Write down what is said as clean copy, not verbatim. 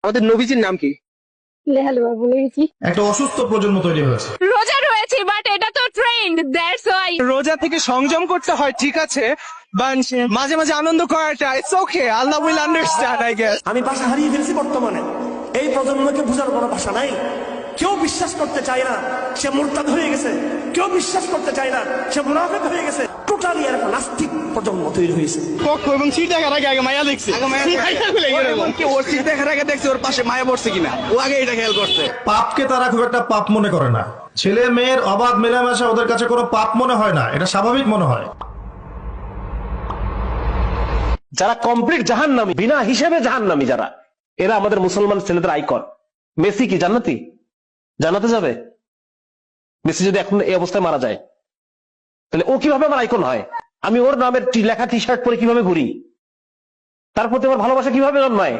আমাদের নবীজির নাম কি? একটা অসুস্থ প্রজন্ম তৈরি হয়েছে। রোজা রয়েছে বাট এটা তো ট্রেন্ড, দ্যাটস ওয়াই। রোজা থেকে সংযম করতে হয়, ঠিক আছে, বাট মাঝে মাঝে আনন্দ করাটা it's okay, Allah will understand I guess. আমি ভাষা হারিয়ে ফেলছি বর্তমানে। এই প্রজন্মকে বোঝার কোনো ভাষা নাই। কেউ বিশ্বাস করতে চায় না সে মুরতাদ হয়ে গেছে, কেউ বিশ্বাস করতে চায় না সে মুনাফিক হয়ে গেছে। টোটালি আর একটা নাস্তিক প্রজন্ম তৈরি হয়েছে। পক্ষ এবং সিট দেখার আগে আগে মায়া দেখছে, ওর সিট দেখার আগে দেখছে ওর পাশে মায়া পড়ছে কিনা, ও আগে এটা খেয়াল করছে। পাপকে তারা খুব একটা পাপ মনে করে না। ছেলে মেয়ের অবাধ মেলামেশা ওদের কাছে কোনো পাপ মনে হয় না, এটা স্বাভাবিক মনে হয়। যারা কমপ্লিট জাহান্নামী, বিনা হিসেবে জাহান্নামী যারা, এরা আমাদের মুসলমান ছেলেদের আইকন। মেসি কি জান্নাতি? জান্নাতে যাবে? মেসি যদি এখন এই অবস্থায় মারা যায়, তাহলে ও কিভাবে আমার আইকন হয়? আমি ওর নামের লেখা টি শার্ট পরে কিভাবে ঘুরি? তার প্রতি আমার ভালোবাসা কিভাবে জন্মায়?